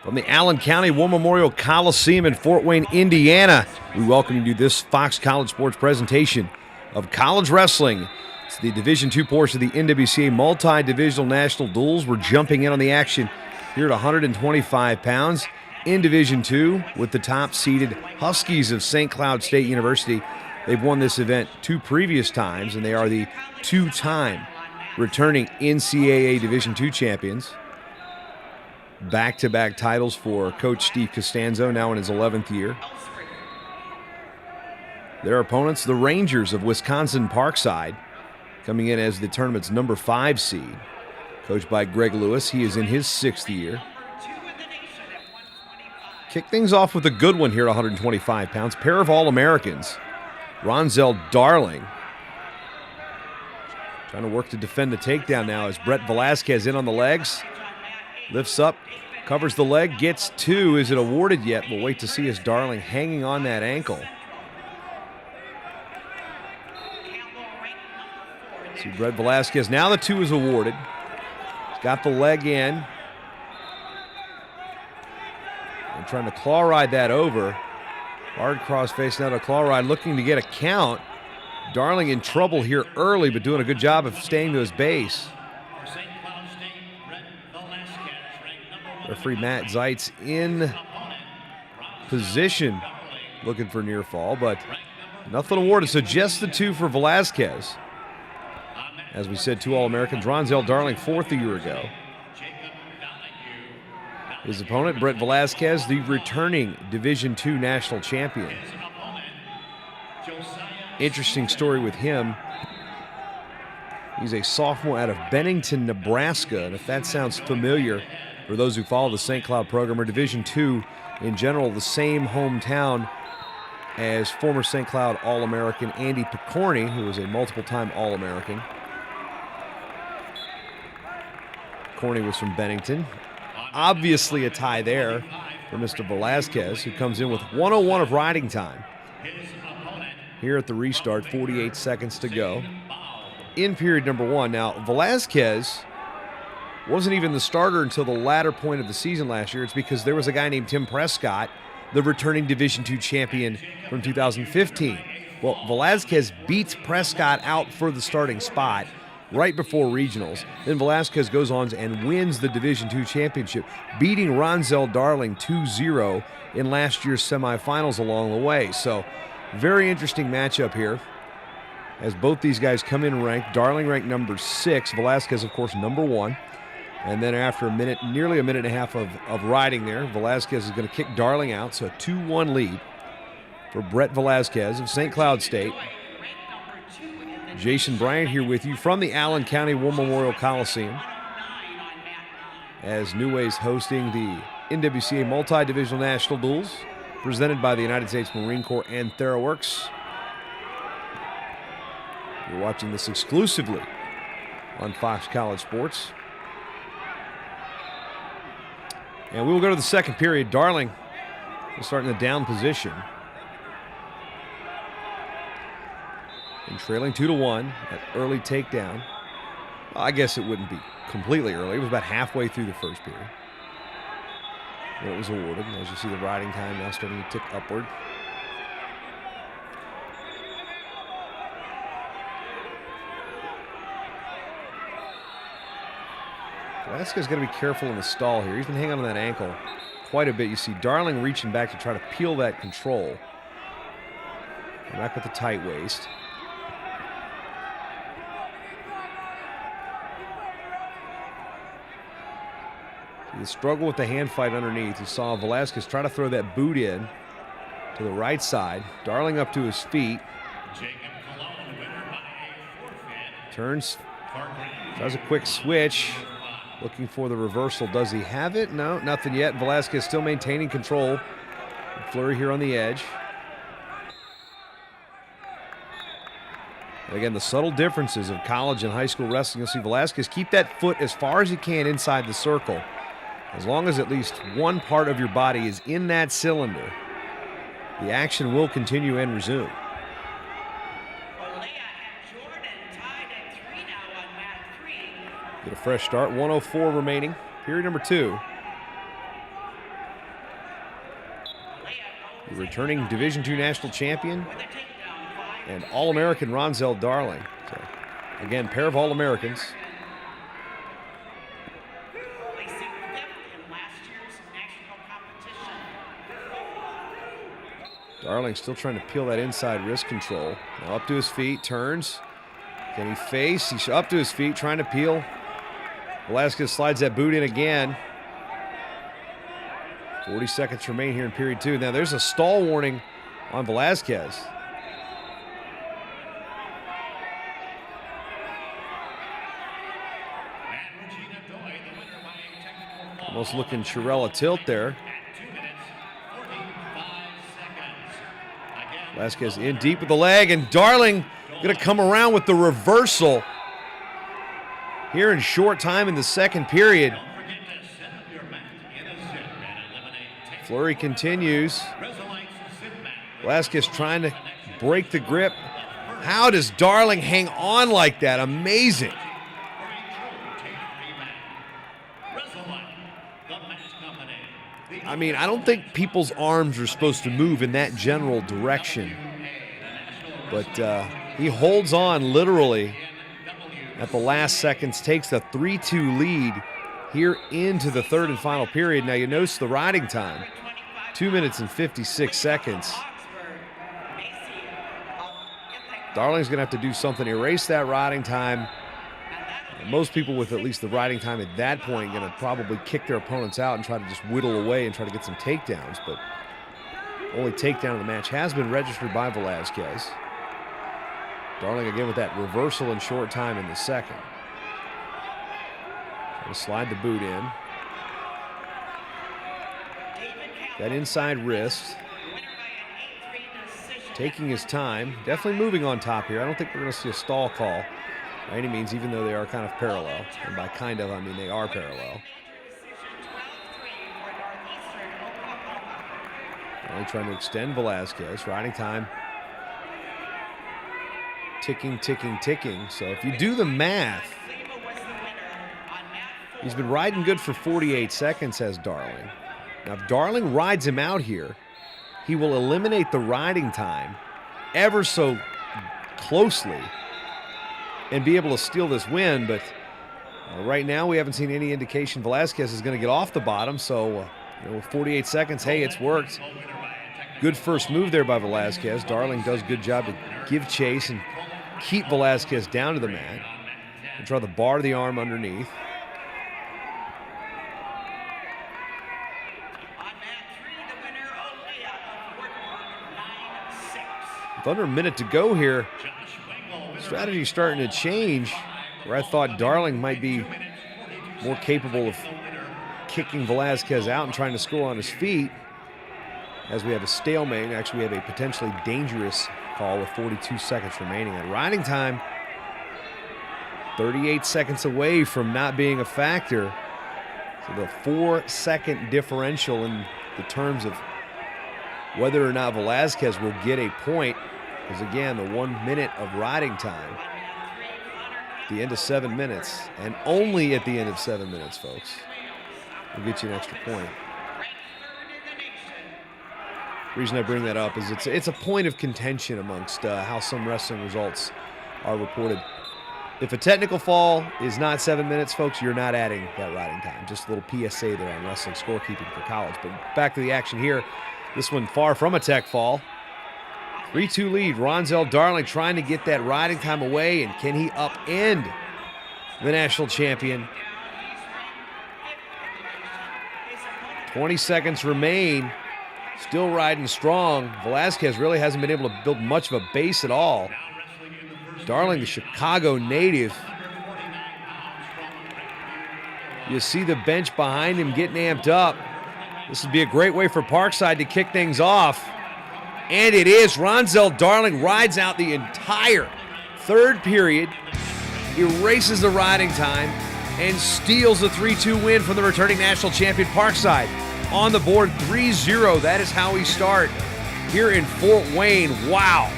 From the Allen County War Memorial Coliseum in Fort Wayne, Indiana, we welcome you to this Fox College Sports presentation of college wrestling. It's the Division II portion of the NWCA Multi-Divisional National Duels. We're jumping in on the action here at 125 pounds in Division II with the top-seeded Huskies of St. Cloud State University. They've won this event 2 previous times, and they are the 2-time returning NCAA Division II champions. Back-to-back titles for Coach Steve Costanzo, now in his 11th year. Their opponents, the Rangers of Wisconsin Parkside, coming in as the tournament's number 5 seed. Coached by Greg Lewis, he is in his 6th year. Kick things off with a good one here at 125 pounds. Pair of All-Americans. Ronzel Darling trying to work to defend the takedown now as Brett Velasquez in on the legs. Lifts up, covers the leg, gets 2. Is it awarded yet? We'll wait to see as Darling hanging on that ankle. See Brett Velasquez. Now the 2 is awarded. He's got the leg in. And trying to claw ride that over. Hard cross face now to claw ride, looking to get a count. Darling in trouble here early, but doing a good job of staying to his base. Referee Matt Zeitz in position looking for near fall, but nothing awarded, so just the 2 for Velasquez. As we said, 2 All-Americans. Ronzel Darling, 4th a year ago. His opponent, Brett Velasquez, the returning Division II national champion. Interesting story with him. He's a sophomore out of Bennington, Nebraska, and if that sounds familiar for those who follow the St. Cloud program or Division II in general, the same hometown as former St. Cloud All-American Andy Picorni, who was a multiple-time All-American. Picorni was from Bennington. Obviously a tie there for Mr. Velasquez, who comes in with 1:01 of riding time. Here at the restart, 48 seconds to go. In period number 1. Now, Velasquez wasn't even the starter until the latter point of the season last year. It's because there was a guy named Tim Prescott, the returning Division II champion from 2015. Well, Velasquez beats Prescott out for the starting spot right before regionals. Then Velasquez goes on and wins the Division II championship, beating Ronzel Darling 2-0 in last year's semifinals along the way. So, very interesting matchup here as both these guys come in ranked. Darling ranked number 6, Velasquez, of course, number 1. And then after a minute, nearly a minute and a half of riding there, Velasquez is going to kick Darling out. So a 2-1 lead for Brett Velasquez of St. Cloud State. Jason Bryant here with you from the Allen County War Memorial Coliseum as New Way's hosting the NWCA Multi-Divisional National Duels presented by the United States Marine Corps and TheraWorks. You're watching this exclusively on Fox College Sports. And we will go to the second period. Darling will start in the down position. And trailing 2-1, that early takedown. Well, I guess it wouldn't be completely early. It was about halfway through the first period when it was awarded. And as you see the riding time now starting to tick upward. Velasquez got to be careful in the stall here. He's been hanging on that ankle quite a bit. You see Darling reaching back to try to peel that control. Back with the tight waist. See the struggle with the hand fight underneath. You saw Velasquez try to throw that boot in to the right side. Darling up to his feet. Turns. Tries a quick switch. Looking for the reversal. Does he have it? No, nothing yet. Velasquez still maintaining control. Flurry here on the edge. And again, the subtle differences of college and high school wrestling. You'll see Velasquez keep that foot as far as he can inside the circle. As long as at least one part of your body is in that cylinder, the action will continue and resume. Get a fresh start. 1:04 remaining. Period number 2. the returning Division II national champion and All-American Ronzel Darling. So, again, pair of All-Americans. Darling still trying to peel that inside wrist control. Now up to his feet, turns. Can he face? He's up to his feet, trying to peel. Velasquez slides that boot in again. 40 seconds remain here in period 2. Now there's a stall warning on Velasquez. Almost looking Chirella tilt there. Velasquez in deep with the leg, and Darling going to come around with the reversal here in short time in the second period. Flurry continues. Velasquez trying to break the grip. How does Darling hang on like that? Amazing. I mean, I don't think people's arms are supposed to move in that general direction. But he holds on literally at the last seconds, takes a 3-2 lead here into the third and final period. Now you notice the riding time, 2 minutes and 56 seconds. Darling's gonna have to do something, erase that riding time. Most people with at least the riding time at that point going to probably kick their opponents out and try to just whittle away and try to get some takedowns. But only takedown of the match has been registered by Velasquez. Darling again with that reversal in short time in the second. Trying to slide the boot in. That inside wrist. Taking his time. Definitely moving on top here. I don't think we're going to see a stall call by any means, even though they are kind of parallel. And by kind of, I mean they are parallel. Only trying to extend Velasquez. Riding time. Ticking, ticking, ticking. So if you do the math, he's been riding good for 48 seconds, has Darling. Now if Darling rides him out here, he will eliminate the riding time ever so closely and be able to steal this win, but right now we haven't seen any indication Velasquez is going to get off the bottom, so with 48 seconds, hey, it's worked. Good first move there by Velasquez. Darling does a good job to give chase and keep Velasquez down to the mat and try to bar the arm underneath. With under a minute to go here, strategy starting to change, where I thought Darling might be more capable of kicking Velasquez out and trying to score on his feet. As we have a stalemate, actually we have a potentially dangerous call with 42 seconds remaining. And riding time, 38 seconds away from not being a factor. So the 4-second differential in the terms of whether or not Velasquez will get a point. Because again, the 1 minute of riding time at the end of 7 minutes, and only at the end of 7 minutes, folks, will get you an extra point. The reason I bring that up is it's a point of contention amongst how some wrestling results are reported. If a technical fall is not 7 minutes, folks, you're not adding that riding time. Just a little PSA there on wrestling scorekeeping for college. But back to the action here. This one far from a tech fall. 3-2 lead. Ronzel Darling trying to get that riding time away, and can he upend the national champion? 20 seconds remain. Still riding strong. Velasquez really hasn't been able to build much of a base at all. Darling, the Chicago native. You see the bench behind him getting amped up. This would be a great way for Parkside to kick things off. And it is. Ronzel Darling rides out the entire third period, erases the riding time, and steals a 3-2 win from the returning national champion Parkside. On the board, 3-0. That is how we start here in Fort Wayne. Wow.